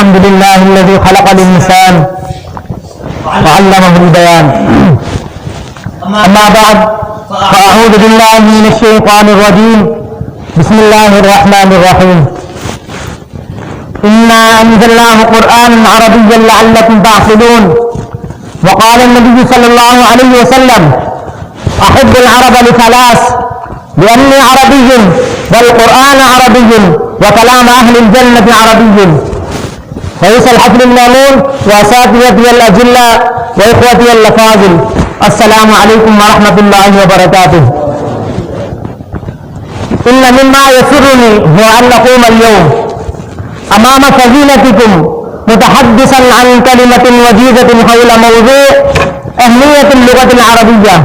الحمد لله الذي خلق الإنسان وعلمه البيان. أما بعد فأعوذ بالله من الشيطان الرجيم. بسم الله الرحمن الرحيم. إنا أنزلناه قرآنا عربيا لعلكم تعقلون. وقال النبي صلى الله عليه وسلم: أحب العرب لثلاث: لأني عربي والقرآن عربي وكلام أهل الجنة عربي. رئيس الحفل المأمون وأساتذتي الأجلاء وإخوتي الأفاضل، السلام عليكم ورحمة الله وبركاته. إن مما يسرني هو أن أقوم اليوم أمام فضيلتكم متحدثا عن كلمة وجيزة حول موضوع أهمية اللغة العربية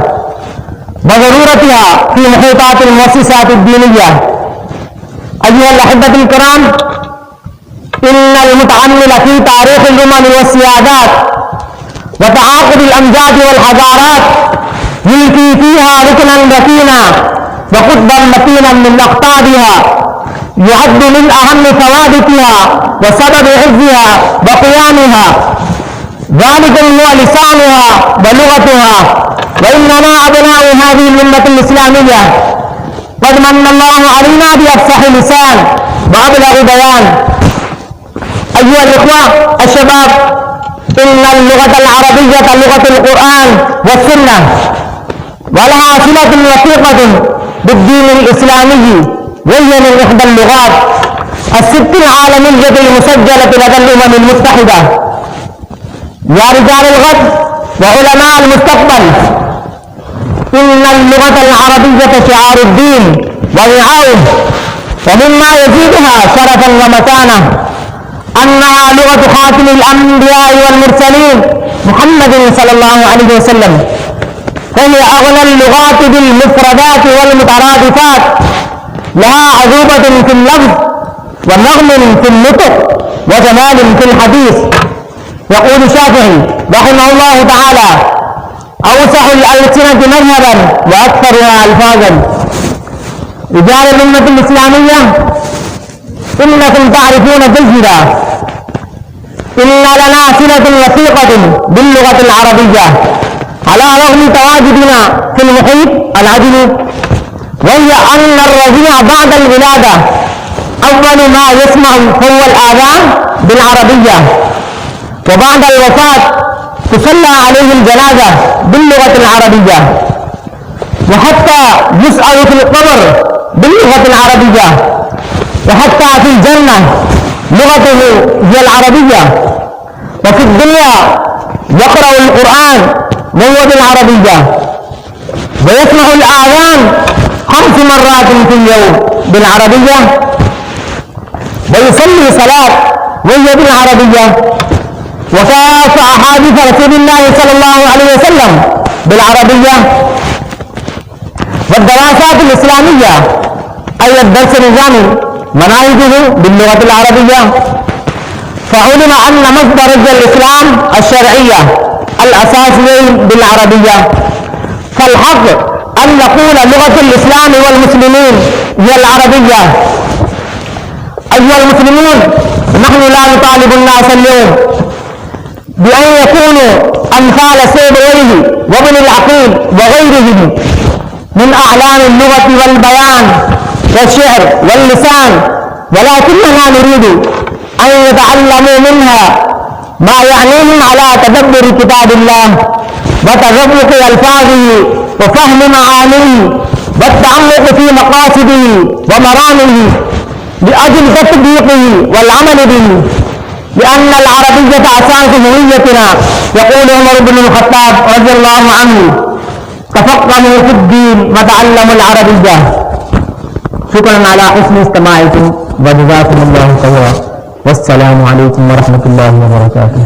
وضرورتها في محيطات المؤسسات الدينية. أيها الأحبة الكرام، إن المتأمل في تاريخ الأمم والسيادات وتعاقب الأمجاد والحضارات يلقي فيها ركنا ركينا وقطبا متينا من أقطابها يعد من أهم ثوابتها وسبب عزها وقيامها. ذلك هو لسانها ولغتها. وإننا أبناء هذه الأمة الإسلامية قد من الله علينا بأفصح لسان وأبلغ بيان. أيها الإخوة الشباب، إن اللغة العربية لغة القرآن والسنة، ولها صلة وثيقة بالدين الإسلامي، وهي من إحدى اللغات الست العالمية المسجلة لدى الأمم المتحدة. يا رجال الغد وعلماء المستقبل، إن اللغة العربية شعار الدين ووعاؤه، ومما يزيدها شرفا ومكانة أنها لغة خاتم الأنبياء والمرسلين محمد صلى الله عليه وسلم، وهي أغنى اللغات بالمفردات والمترادفات، لها عذوبة في اللفظ ونغم في النطق وجمال في الحديث. يقول الشافعي رحمه الله تعالى: أوسع الألسنة مذهبا وأكثرها ألفاظا. رجال الأمة الإسلامية، إنكم تعرفون جيدا إن لنا صلة وثيقة باللغة العربية على رغم تواجدنا في المحيط العدل، وهي أن الرضيع بعد الولادة أول ما يسمع هو الآذان بالعربية، وبعد الوفاة تصلى عليه الجنازة باللغة العربية، وحتى يسأل في القبر باللغة العربية، وحتى في الجنة لغته هي العربية، وفي الدنيا يقرأ القرآن وهو بالعربية، ويسمع الآذان 5 مرات في اليوم بالعربية، ويصلي صلاة وهي بالعربية، وكاف أحاديث رسول الله صلى الله عليه وسلم بالعربية. والدراسات الإسلامية أي الدرس النظامي مناهجه باللغة العربية. فعلم أن مصدر الإسلام الشرعية الأساسيين بالعربية، فالحق أن نقول لغة الإسلام والمسلمين هي العربية. أيها المسلمون، نحن لا نطالب الناس اليوم بأن يكونوا أمثال سيبويه وابن العقيل وغيرهم من أعلام اللغة والبيان والشعر واللسان، ولكننا نريد أن يتعلموا منها ما يعنيهم على تدبر كتاب الله وتذوق ألفاظه وفهم معانيه والتعمق في مقاصده ومرامه لأجل تطبيقه والعمل به، لأن العربية أساس هويتنا. يقول عمر بن الخطاب رضي الله عنه: تفقهوا في الدين وتعلموا العربية. شكرا على حسن استماعكم وجزاكم الله خيرا، والسلام عليكم ورحمة الله وبركاته.